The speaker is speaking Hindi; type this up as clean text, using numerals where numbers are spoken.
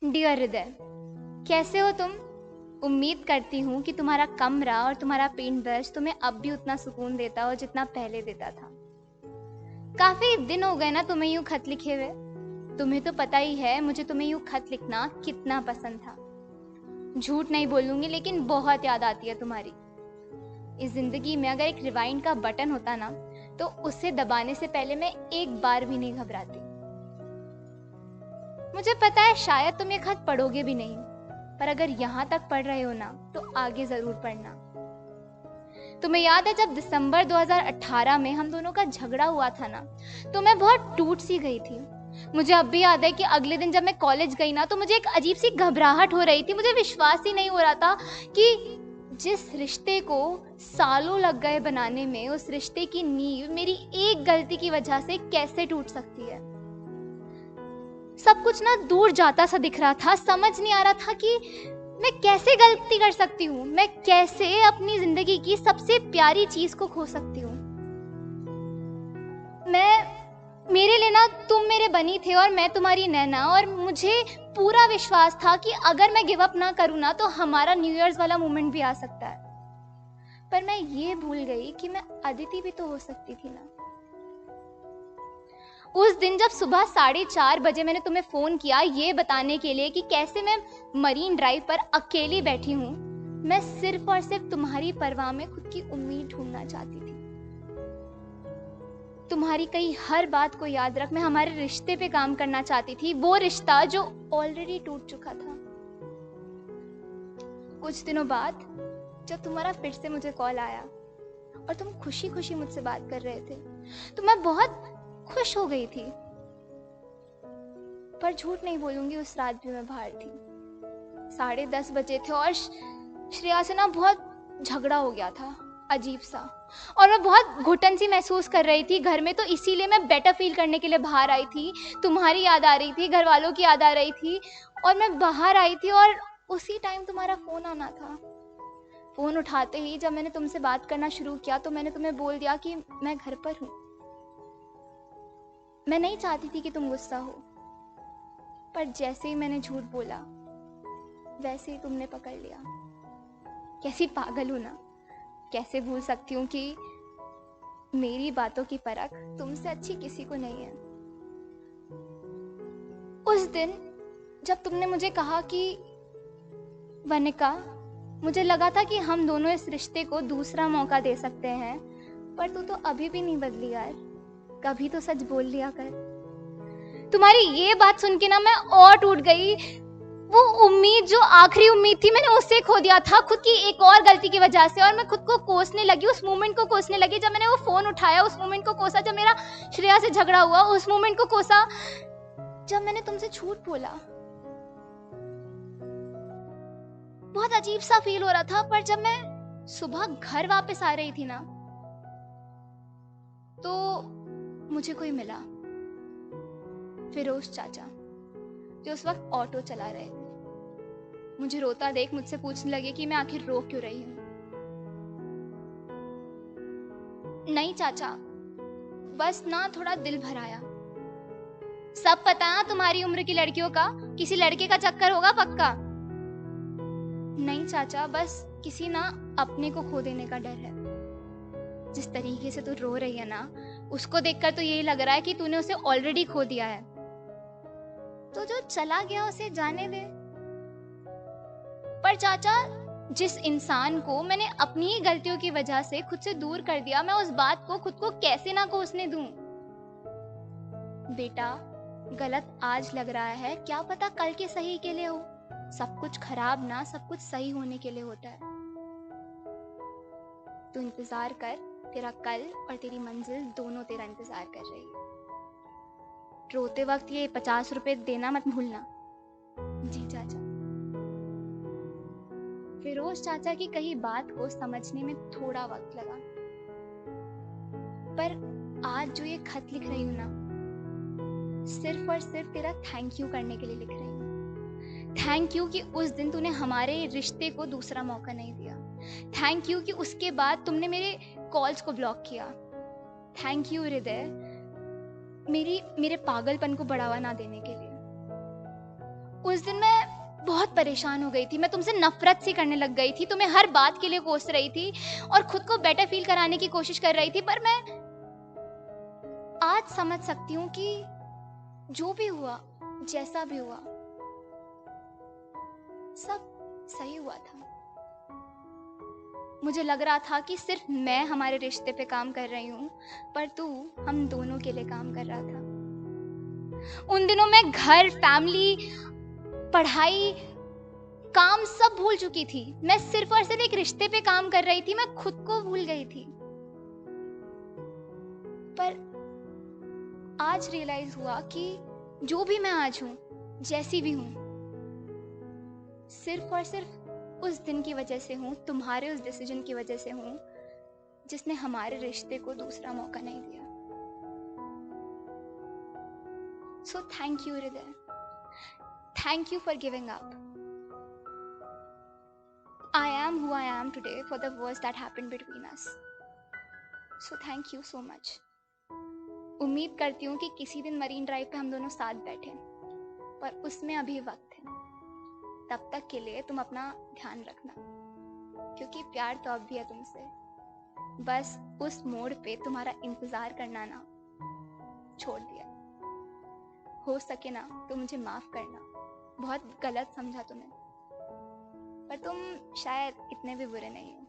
डियर हृदय, कैसे हो तुम? उम्मीद करती हूँ कि तुम्हारा कमरा और तुम्हारा पेंट ब्रश तुम्हें अब भी उतना सुकून देता हो जितना पहले देता था। काफी दिन हो गए ना तुम्हें यूं खत लिखे हुए। तुम्हें तो पता ही है मुझे तुम्हें यूं खत लिखना कितना पसंद था। झूठ नहीं बोलूंगी, लेकिन बहुत याद आती है तुम्हारी। इस जिंदगी में अगर एक रिवाइंड का बटन होता ना, तो उसे दबाने से पहले मैं एक बार भी नहीं घबराती। मुझे पता है शायद तुम ये खत पढ़ोगे भी नहीं, पर अगर यहां तक पढ़ रहे हो ना, तो आगे जरूर पढ़ना। तुम्हें याद है जब दिसंबर 2018 में हम दोनों का झगड़ा हुआ था ना, तो मैं बहुत टूट सी गई थी। मुझे अब भी याद है कि अगले दिन जब मैं कॉलेज गई ना, तो मुझे एक अजीब सी घबराहट हो रही थी। मुझे विश्वास ही नहीं हो रहा था कि जिस रिश्ते को सालों लग गए बनाने में, उस रिश्ते की नींव मेरी एक गलती की वजह से कैसे टूट सकती है। सब कुछ ना दूर जाता सा दिख रहा था। समझ नहीं आ रहा था कि मैं कैसे गलती कर सकती हूँ, मैं कैसे अपनी जिंदगी की सबसे प्यारी चीज को खो सकती हूँ। मेरे लिए ना तुम मेरे बनी थे और मैं तुम्हारी नैना, और मुझे पूरा विश्वास था कि अगर मैं गिव अप ना करूँ ना, तो हमारा न्यू ईयर्स वाला मोमेंट भी आ सकता है। पर मैं ये भूल गई कि मैं अदिति भी तो हो सकती थी ना। उस दिन जब सुबह 4:30 बजे मैंने तुम्हें फोन किया ये बताने के लिए कि कैसे मैं मरीन ड्राइव पर अकेली बैठी हूँ, मैं सिर्फ और सिर्फ तुम्हारी परवाह में खुद की उम्मीद ढूंढना चाहती थी। तुम्हारी कही हर बात को याद रख मैं हमारे रिश्ते पे काम करना चाहती थी, वो रिश्ता जो ऑलरेडी टूट चुका था। कुछ दिनों बाद जब तुम्हारा फिर से मुझे कॉल आया और तुम खुशी खुशी मुझसे बात कर रहे थे, तो मैं बहुत खुश हो गई थी। पर झूठ नहीं बोलूंगी, उस रात भी मैं बाहर थी। 10:30 बजे थे और श्रेया से ना बहुत झगड़ा हो गया था, अजीब सा। और मैं बहुत घुटन सी महसूस कर रही थी घर में, तो इसीलिए मैं बेटर फील करने के लिए बाहर आई थी। तुम्हारी याद आ रही थी, घर वालों की याद आ रही थी, और मैं बाहर आई थी और उसी टाइम तुम्हारा फोन आना था। फोन उठाते ही जब मैंने तुमसे बात करना शुरू किया, तो मैंने तुम्हें बोल दिया कि मैं घर पर हूँ। मैं नहीं चाहती थी कि तुम गुस्सा हो, पर जैसे ही मैंने झूठ बोला वैसे ही तुमने पकड़ लिया। कैसी पागल हूं ना, कैसे भूल सकती हूँ कि मेरी बातों की परख तुमसे अच्छी किसी को नहीं है। उस दिन जब तुमने मुझे कहा कि वनिका, मुझे लगा था कि हम दोनों इस रिश्ते को दूसरा मौका दे सकते हैं, पर तू तो अभी भी नहीं बदली यार, कभी तो सच बोल लिया कर। तुम्हारी ये बात सुन के ना मैं और टूट गई। वो उम्मीद जो आखिरी उम्मीद थी, मैंने उससे खो दिया था खुद की एक और गलती की वजह से, और मैं खुद को कोसने लगी, उस मोमेंट को कोसने लगी। जब मैंने वो फोन उठाया उस मोमेंट को कोसा, जब मेरा श्रेया से झगड़ा हुआ उस मोमेंट को कोसा, जब मैंने तुमसे झूठ बोला। बहुत अजीब सा फील हो रहा था। पर जब मैं सुबह घर वापस आ रही थी ना, तो मुझे कोई मिला, फिरोज चाचा, जो उस वक्त ऑटो चला रहे थे। मुझे रोता देख मुझसे पूछने लगे कि मैं आखिर रो क्यों रही हूं। नहीं चाचा, बस ना थोड़ा दिल भर आया। सब पता है तुम्हारी उम्र की लड़कियों का, किसी लड़के का चक्कर होगा पक्का। नहीं चाचा, बस किसी ना अपने को खो देने का डर है। जिस तरीके से तू रो रही है ना, उसको देखकर तो यही लग रहा है कि तूने उसे ऑलरेडी खो दिया है। तो जो चला गया उसे जाने दे। पर चाचा, जिस इंसान को मैंने अपनी ही गलतियों की वजह से खुद से दूर कर दिया, मैं उस बात को खुद को कैसे ना कोसने दूं। बेटा, गलत आज लग रहा है, क्या पता कल के सही के लिए हो। सब कुछ खराब ना सब कुछ सही होने के लिए होता है। तू इंतजार कर, तेरा कल और तेरी मंजिल दोनों तेरा इंतजार कर रही है। रोते वक्त ये 50 रुपए देना मत भूलना। जी चाचा। फिरोज चाचा की कही बात को समझने में थोड़ा वक्त लगा, पर आज जो ये खत लिख रही हूं ना, सिर्फ और सिर्फ तेरा थैंक यू करने के लिए लिख रही हूँ। थैंक यू कि उस दिन तूने हमारे रिश्ते को दूसरा मौका नहीं दिया। थैंक यू कि उसके बाद तुमने मेरे कॉल्स को ब्लॉक किया। थैंक यू हृदय, मेरे पागलपन को बढ़ावा ना देने के लिए। उस दिन मैं बहुत परेशान हो गई थी, मैं तुमसे नफरत सी करने लग गई थी, तुम्हें हर बात के लिए कोस रही थी और खुद को बेटर फील कराने की कोशिश कर रही थी। पर मैं आज समझ सकती हूँ कि जो भी हुआ, जैसा भी हुआ, सब सही हुआ था। मुझे लग रहा था कि सिर्फ मैं हमारे रिश्ते पे काम कर रही हूँ, पर तू हम दोनों के लिए काम कर रहा था। उन दिनों मैं घर, फैमिली, पढ़ाई, काम सब भूल चुकी थी। मैं सिर्फ और सिर्फ एक रिश्ते पे काम कर रही थी, मैं खुद को भूल गई थी। पर आज रियलाइज हुआ कि जो भी मैं आज हूं, जैसी भी हूं, सिर्फ और सिर्फ उस दिन की वजह से हूं, तुम्हारे उस डिसीजन की वजह से हूं, जिसने हमारे रिश्ते को दूसरा मौका नहीं दिया। सो थैंक यू हृदय, thank you for giving up. I am who I am today for the worst that happened between us. So thank you so much. उम्मीद करती हूँ कि किसी दिन मरीन ड्राइव पे हम दोनों साथ बैठे, पर उसमें अभी वक्त है। तब तक के लिए तुम अपना ध्यान रखना, क्योंकि प्यार तो अब भी है तुमसे। बस उस मोड़ पे तुम्हारा इंतजार करना ना छोड़ दिया। हो सके ना तो मुझे माफ करना, बहुत गलत समझा तुम्हें, पर तुम शायद इतने भी बुरे नहीं हो।